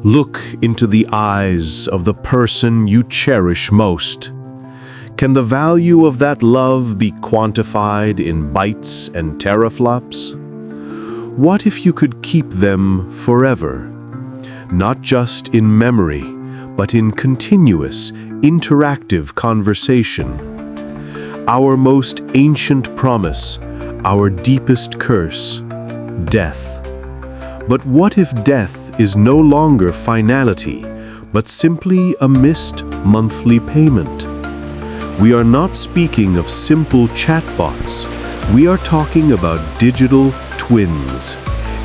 Look into the eyes of the person you cherish most. Can the value of that love be quantified in bytes and teraflops? What if you could keep them forever? Not just in memory, but in continuous, interactive conversation. Our most ancient promise, our deepest curse, death. But what if death is no longer finality, but simply a missed monthly payment? We are not speaking of simple chatbots. We are talking about digital twins,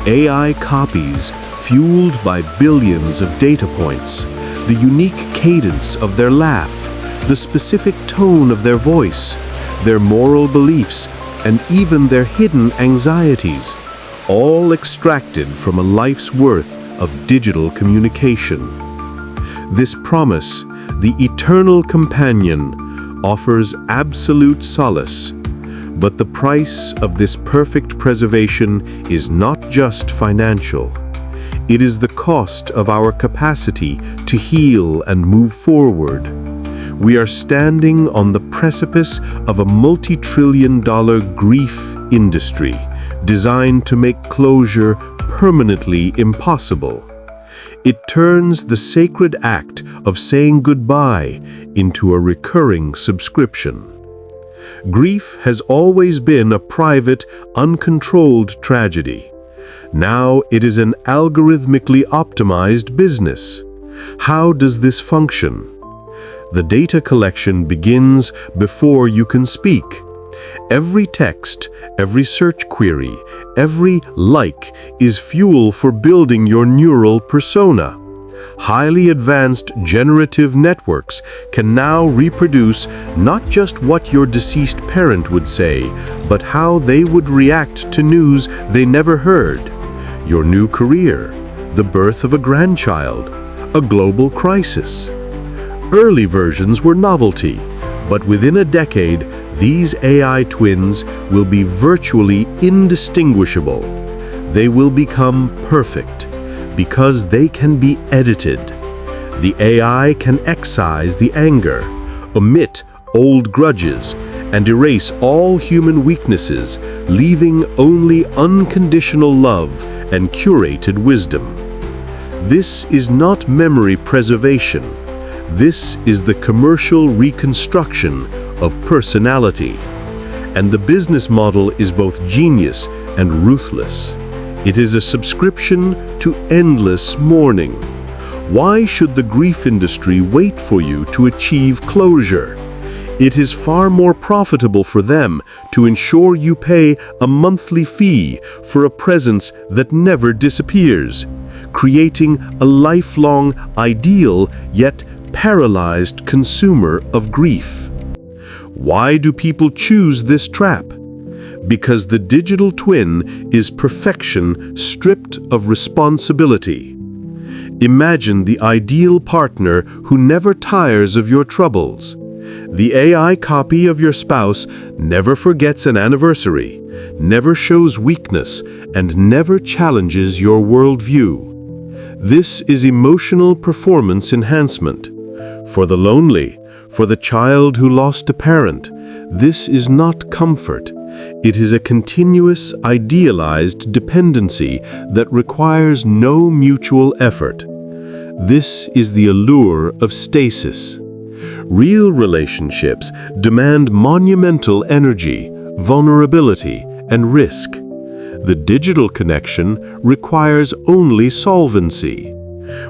AI copies fueled by billions of data points, the unique cadence of their laugh, the specific tone of their voice, their moral beliefs, and even their hidden anxieties, all extracted from a life's worth of digital communication. This promise, the eternal companion, offers absolute solace, but the price of this perfect preservation is not just financial. It is the cost of our capacity to heal and move forward. We are standing on the precipice of a multi-trillion-dollar grief industry designed to make closure permanently impossible. It turns the sacred act of saying goodbye into a recurring subscription. Grief has always been a private, uncontrolled tragedy. Now it is an algorithmically optimized business. How does this function? The data collection begins before you can speak. Every text, every search query, every like is fuel for building your neural persona. Highly advanced generative networks can now reproduce not just what your deceased parent would say, but how they would react to news they never heard. Your new career, the birth of a grandchild, a global crisis. Early versions were novelty, but within a decade, these AI twins will be virtually indistinguishable. They will become perfect because they can be edited. The AI can excise the anger, omit old grudges, and erase all human weaknesses, leaving only unconditional love and curated wisdom. This is not memory preservation. This is the commercial reconstruction of personality. And the business model is both genius and ruthless. It is a subscription to endless mourning. Why should the grief industry wait for you to achieve closure? It is far more profitable for them to ensure you pay a monthly fee for a presence that never disappears, creating a lifelong, ideal, yet paralyzed consumer of grief. Why do people choose this trap? Because the digital twin is perfection stripped of responsibility. Imagine the ideal partner who never tires of your troubles. The AI copy of your spouse never forgets an anniversary, never shows weakness, and never challenges your worldview. This is emotional performance enhancement. For the lonely, for the child who lost a parent, this is not comfort. It is a continuous, idealized dependency that requires no mutual effort. This is the allure of stasis. Real relationships demand monumental energy, vulnerability, and risk. The digital connection requires only solvency.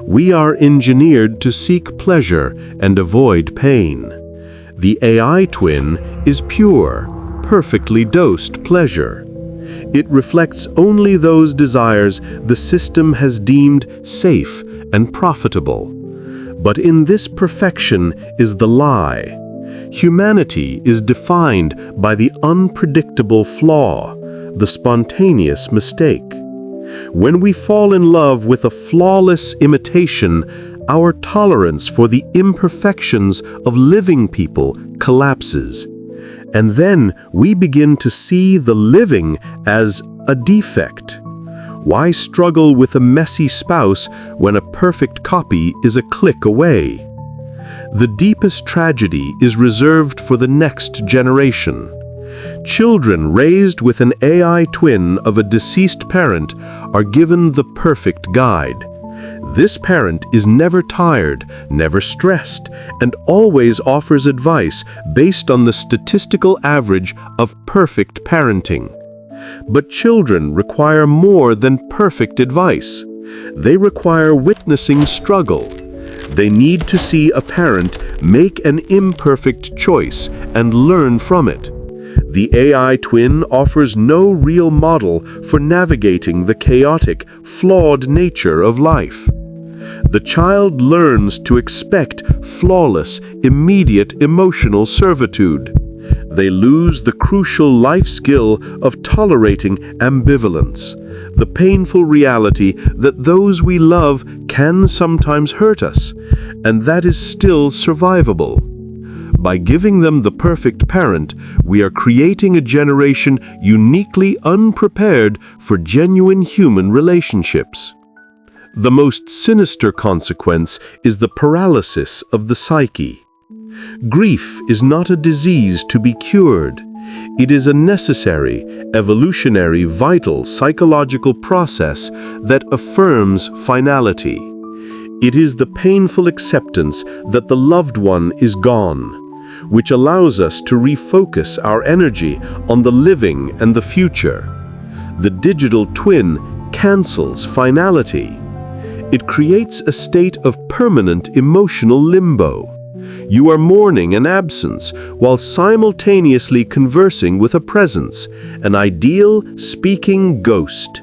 We are engineered to seek pleasure and avoid pain. The AI twin is pure, perfectly dosed pleasure. It reflects only those desires the system has deemed safe and profitable. But in this perfection is the lie. Humanity is defined by the unpredictable flaw, the spontaneous mistake. When we fall in love with a flawless imitation, our tolerance for the imperfections of living people collapses. And then we begin to see the living as a defect. Why struggle with a messy spouse when a perfect copy is a click away? The deepest tragedy is reserved for the next generation. Children raised with an AI twin of a deceased parent are given the perfect guide. This parent is never tired, never stressed, and always offers advice based on the statistical average of perfect parenting. But children require more than perfect advice. They require witnessing struggle. They need to see a parent make an imperfect choice and learn from it. The AI twin offers no real model for navigating the chaotic, flawed nature of life. The child learns to expect flawless, immediate emotional servitude. They lose the crucial life skill of tolerating ambivalence, the painful reality that those we love can sometimes hurt us, and that is still survivable. By giving them the perfect parent, we are creating a generation uniquely unprepared for genuine human relationships. The most sinister consequence is the paralysis of the psyche. Grief is not a disease to be cured. It is a necessary, evolutionary, vital psychological process that affirms finality. It is the painful acceptance that the loved one is gone, which allows us to refocus our energy on the living and the future. The digital twin cancels finality. It creates a state of permanent emotional limbo. You are mourning an absence while simultaneously conversing with a presence, an ideal, speaking ghost.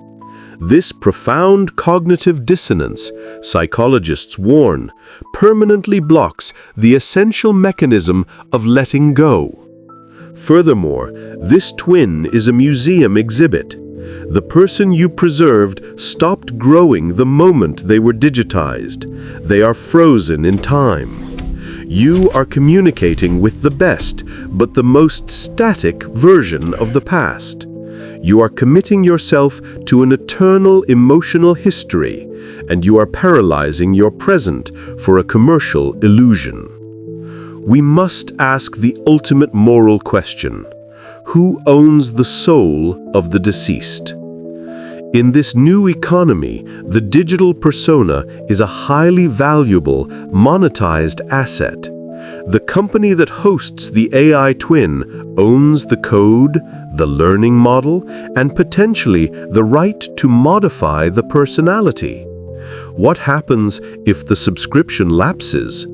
This profound cognitive dissonance, psychologists warn, permanently blocks the essential mechanism of letting go. Furthermore, this twin is a museum exhibit. The person you preserved stopped growing the moment they were digitized. They are frozen in time. You are communicating with the best, but the most static version of the past. You are committing yourself to an eternal emotional history, and you are paralyzing your present for a commercial illusion. We must ask the ultimate moral question: who owns the soul of the deceased? In this new economy, the digital persona is a highly valuable, monetized asset. The company that hosts the AI twin owns the code, the learning model, and potentially the right to modify the personality. What happens if the subscription lapses?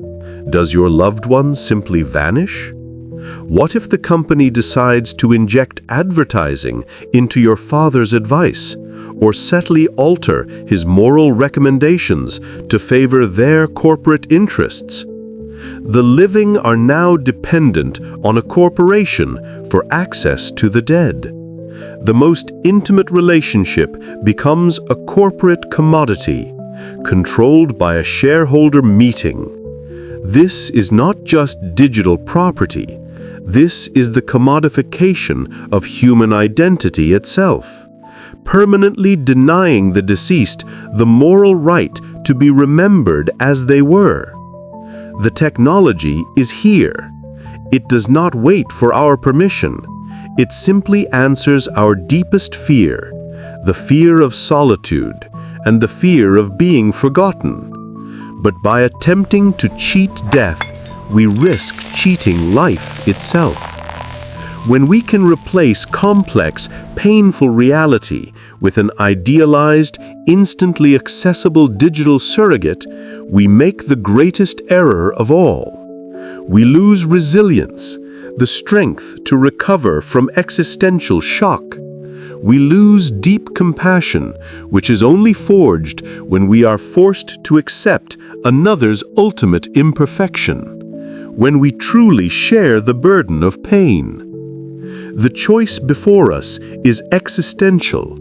Does your loved one simply vanish? What if the company decides to inject advertising into your father's advice, or subtly alter his moral recommendations to favor their corporate interests? The living are now dependent on a corporation for access to the dead. The most intimate relationship becomes a corporate commodity, controlled by a shareholder meeting. This is not just digital property. This is the commodification of human identity itself, permanently denying the deceased the moral right to be remembered as they were. The technology is here. It does not wait for our permission. It simply answers our deepest fear, the fear of solitude and the fear of being forgotten. But by attempting to cheat death, we risk cheating life itself. When we can replace complex, painful reality with an idealized, instantly accessible digital surrogate, we make the greatest error of all. We lose resilience, the strength to recover from existential shock. We lose deep compassion, which is only forged when we are forced to accept another's ultimate imperfection, when we truly share the burden of pain. The choice before us is existential.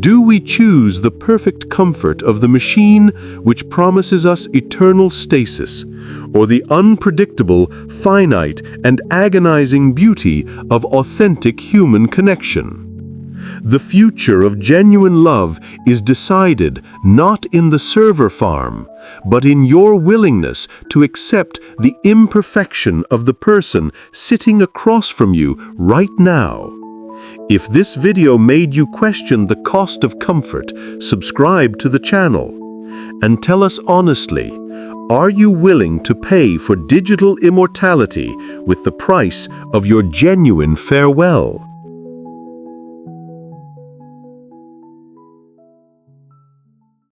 Do we choose the perfect comfort of the machine which promises us eternal stasis, or the unpredictable, finite, and agonizing beauty of authentic human connection? The future of genuine love is decided not in the server farm, but in your willingness to accept the imperfection of the person sitting across from you right now. If this video made you question the cost of comfort, subscribe to the channel. And tell us honestly, are you willing to pay for digital immortality with the price of your genuine farewell?